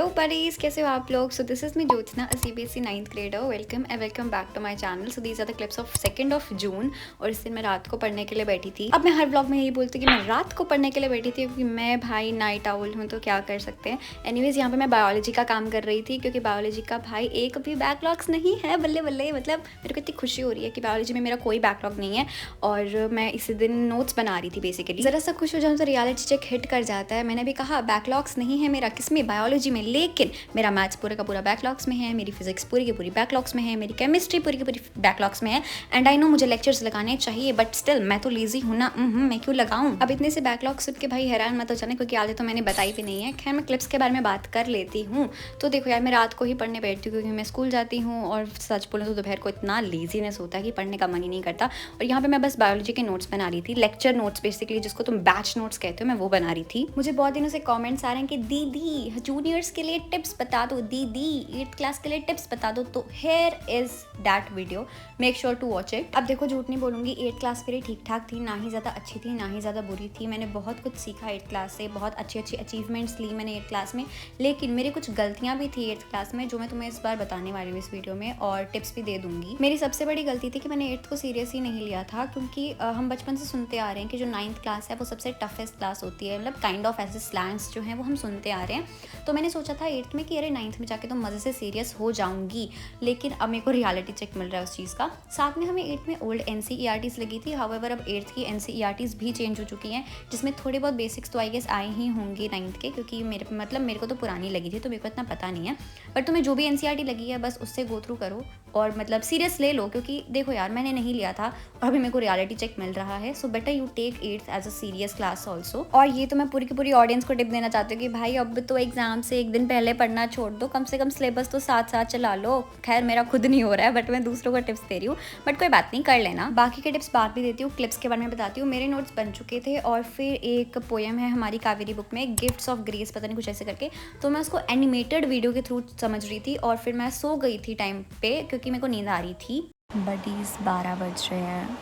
Hello buddies, कैसे हो आप लोग। So this is me Jyotsna, a CBSE 9th grader. Welcome and welcome back to my channel. So these are the clips of 2nd of June। और इस दिन मैं रात को पढ़ने के लिए बैठी थी। अब मैं हर ब्लॉग में यही बोलती हूँ कि मैं रात को पढ़ने के लिए बैठी थी, क्योंकि मैं भाई नाइट आउल हूँ, तो क्या कर सकते हैं। एनीवेज यहाँ पे मैं बायोलॉजी का काम कर रही थी, क्योंकि बायोलॉजी का भाई एक भी बैकलॉग्स नहीं है। बल्ले बल्ले, मतलब मेरे को इतनी खुशी हो रही है कि बायोलॉजी में मेरा कोई बैकलॉग नहीं है। और मैं इसी दिन नोट्स बना रही थी बेसिकली। जरा सा खुश हो जाऊँ तो रियलिटी चेक हिट कर जाता है। मैंने भी कहा बैकलॉग्स नहीं है मेरा, किसमें, बायोलॉजी में। लेकिन मेरा मैथ्स पूरा का पूरा बैकलॉग्स में है, मेरी फिजिक्स पूरी की पूरी बैकलॉग्स में है, मेरी केमिस्ट्री पूरी की पूरी बैकलॉग्स में है। एंड आई नो मुझे लेक्चर्स लगाने चाहिए, बट स्टिल मैं तो लेजी हूँ ना। मैं क्यों लगाऊं। अब इतने से बैकलॉग सुन के भाई हैरान मत हो जाने, क्योंकि आगे तो मैंने बताई भी नहीं है। खैर, मैं क्लिप्स के बारे में बात कर लेती हूँ। तो देखो यार, मैं रात को ही पढ़ने बैठती हूँ, क्योंकि मैं स्कूल जाती हूँ। और सच बोलूँ तो दोपहर को इतना लेजीनेस होता है कि पढ़ने का मन ही नहीं करता। और यहाँ पे मैं बस बायोलॉजी के नोट्स बना रही थी, लेक्चर नोट्स बेसिकली, जिसको तुम बैच नोट्स कहते हो, मैं वो बना रही थी। मुझे बहुत दिनों से कमेंट्स आ रहे हैं कि दीदी जूनियर्स के लिए टिप्स बता दो, दीदी 8th क्लास के लिए टिप्स बता दो। तो here is that video, make sure to watch it. अब देखो, झूठ नहीं बोलूंगी, 8th क्लास मेरी ठीक ठाक थी, ना ही ज़्यादा अच्छी थी ना ही ज़्यादा बुरी थी। मैंने बहुत कुछ सीखा 8th क्लास से, बहुत अच्छी अच्छी अचीवमेंट्स ली मैंने 8th क्लास में। लेकिन मेरी कुछ गलतियाँ भी थी 8th क्लास में, जो मैं तुम्हें इस बार बताने वाली हूँ इस वीडियो में, और टिप्स भी दे दूंगी। मेरी सबसे बड़ी गलती थी कि मैंने 8th को सीरियस ही नहीं लिया था, क्योंकि हम बचपन से सुनते आ रहे हैं कि जो 9th क्लास है वो सबसे टफेस्ट क्लास होती है। मतलब काइंड ऑफ ऐसे स्लैंग्स जो हैं वो हम सुनते आ रहे हैं। तो मैंने सोचा था 8th में कि अरे 9th में जाके तो मज़े से सीरियस हो जाऊंगी। लेकिन अब मेरे को रियलिटी चेक मिल रहा है उस चीज़ का। साथ में हमें 8th में ओल्ड NCERTs लगी थी। हाउएवर अब 8th की NCERTs भी चेंज हो चुकी हैं, जिसमें थोड़े बहुत बेसिक्स तो आई गेस आए ही होंगे 9th के, क्योंकि मेरे को तो पुरानी लगी थी, तो मेरे को इतना पता नहीं है। बट तुम्हें जो भी NCERT लगी है बस उससे गो थ्रू करो और मतलब सीरियस ले लो, क्योंकि देखो यार, मैंने नहीं लिया था और अभी मेरे को रियलिटी चेक मिल रहा है। So better you take 8th as a serious class also. और ये तो मैं पूरी की पूरी ऑडियंस को टिप देना चाहती हूँ कि भाई अब तो एग्जाम से एक दिन पहले पढ़ना छोड़ दो, कम से कम सिलेबस तो साथ साथ चला लो। खैर, मेरा खुद नहीं हो रहा है, बट मैं दूसरों को टिप्स दे रही हूँ। बट कोई बात नहीं, कर लेना। बाकी के टिप्स बाद भी देती हूँ, क्लिप्स के बारे में बताती हूँ। मेरे नोट्स बन चुके थे, और फिर एक पोएम है हमारी कावेरी बुक में, गिफ्ट्स ऑफ ग्रेस, पता नहीं कुछ ऐसे करके। तो मैं उसको एनिमेटेड वीडियो के थ्रू समझ रही थी, और फिर मैं सो गई थी टाइम पे, क्योंकि मेरे को नींद आ रही थी। बडीज 12 बज रहे हैं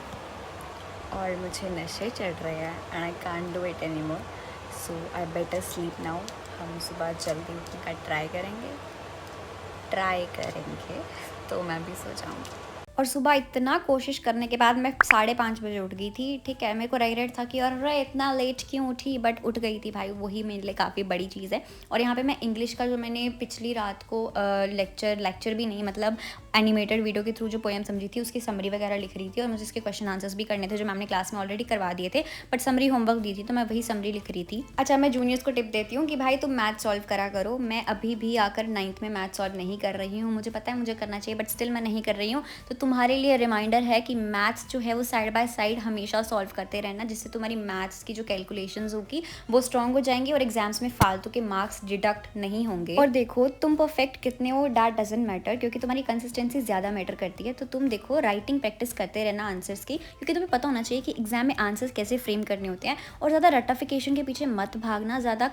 और मुझे नशे चढ़ रहे हैं, and I can't do it any more. So I better sleep now. हम सुबह जल्दी उठने का ट्राई करेंगे, तो मैं भी सो जाऊँगी। और सुबह इतना कोशिश करने के बाद मैं 5:30 बजे उठ गई थी। ठीक है, मेरे को रिग्रेट था कि अरे इतना लेट क्यों उठी, बट उठ गई थी भाई, वही मेरे लिए काफ़ी बड़ी चीज़ है। और यहाँ पे मैं इंग्लिश का जो मैंने पिछली रात को लेक्चर भी नहीं, मतलब एनिमेटेड वीडियो के थ्रू जो पोएम समझी थी उसकी समरी वगैरह लिख रही थी, और मुझे इसके क्वेश्चन आंसर्स भी करने थे, जो मैम ने क्लास में ऑलरेडी करवा दिए थे, बट समरी होमवर्क दी थी, तो मैं वही समरी लिख रही थी। अच्छा, मैं जूनियर्स को टिप देती हूँ कि भाई तुम मैथ सॉल्व करा करो। मैं अभी भी आकर 9th में मैथ सॉल्व नहीं कर रही हूँ। मुझे पता है मुझे करना चाहिए, बट स्टिल मैं नहीं कर रही हूँ। तो तुम्हारे लिए रिमाइंडर है कि मैथ्स जो है वो साइड बाय साइड हमेशा सॉल्व करते रहना, जिससे तुम्हारी मैथ्स की जो कैलकुलेशंस होगी वो स्ट्रांग हो जाएंगी, और एग्जाम्स में फालतू के मार्क्स डिडक्ट नहीं होंगे। और देखो, तुम परफेक्ट कितने हो दैट डजंट मैटर, क्योंकि तुम्हारी कंसिस्टेंसी ज़्यादा मैटर करती है। तो तुम देखो, राइटिंग प्रैक्टिस करते रहना आंसर्स की, क्योंकि तुम्हें पता होना चाहिए कि एग्जाम में आंसर्स कैसे फ्रेम करने होते हैं। और ज़्यादा रट्टाफिकेशन के पीछे मत भागना, ज़्यादा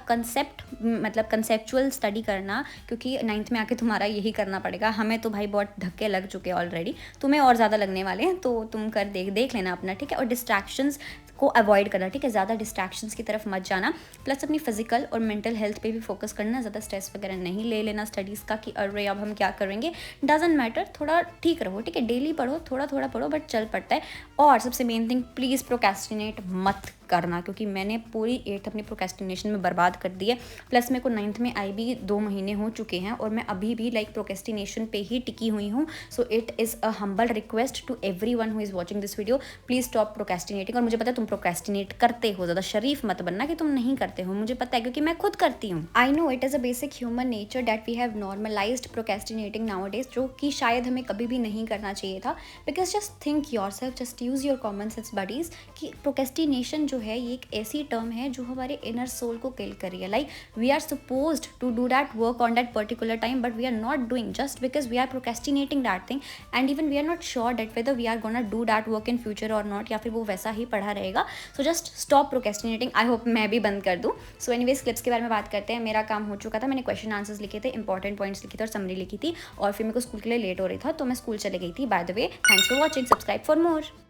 कंसेप्चुअल स्टडी करना, क्योंकि 9th में आके तुम्हारा यही करना पड़ेगा। हमें तो भाई बहुत धक्के लग चुके हैं ऑलरेडी, तुम्हें और ज़्यादा लगने वाले हैं, तो तुम कर देख लेना अपना, ठीक है। और डिस्ट्रैक्शंस को अवॉइड करना, ठीक है, ज़्यादा डिस्ट्रैक्शंस की तरफ मत जाना। प्लस अपनी फिजिकल और मेंटल हेल्थ पे भी फोकस करना, ज़्यादा स्ट्रेस वगैरह नहीं ले लेना स्टडीज़ का कि अरे अब हम क्या करेंगे, डजंट मैटर। थोड़ा ठीक रहो, ठीक है, डेली पढ़ो, थोड़ा थोड़ा पढ़ो, बट चल पड़ता है। और सबसे मेन थिंग, प्लीज़ प्रोक्रेस्टिनेट मत करना, क्योंकि मैंने पूरी 8th अपनी प्रोक्रेस्टिनेशन में बर्बाद कर दी है। प्लस मेरे को 9th में आई भी 2 महीने हो चुके हैं, और मैं अभी भी प्रोक्रेस्टिनेशन पे ही टिकी हुई हूँ। So it is a humble request to everyone who is watching this video, please stop procrastinating. और मुझे पता है तुम प्रोक्रेस्टिनेट करते हो, ज़्यादा शरीफ मत बनना कि तुम नहीं करते हो, मुझे पता है, क्योंकि मैं खुद करती हूँ। I know it is a basic human nature that we have normalized procrastinating nowadays, जो कि शायद हमें कभी भी नहीं करना चाहिए था। Because just think yourself, just use your common sense buddies, कि प्रोक्रेस्टिनेशन जो है ये एक ऐसी टर्म है जो हमारे इनर सोल को किल कर रही है। Like we are supposed to do that work on that particular time, but we are not doing, just because we are procrastinating that thing, and even we are not sure that whether we are gonna do that work in future और not, या फिर वो वैसा ही पढ़ा रहेगा। So just stop procrastinating. I hope मैं भी बंद कर दूँ। सो एनीवेज, क्लिप्स के बारे में बात करते हैं। मेरा काम हो चुका था, मैंने क्वेश्चन आंसर्स लिखे थे, इंपॉर्टेंट पॉइंट्स लिखे थे और समरी लिखी थी, और फिर मेरे को स्कूल के लिए लेट हो रही था, तो मैं स्कूल चले गई थी। By the way, thanks for watching, subscribe for more.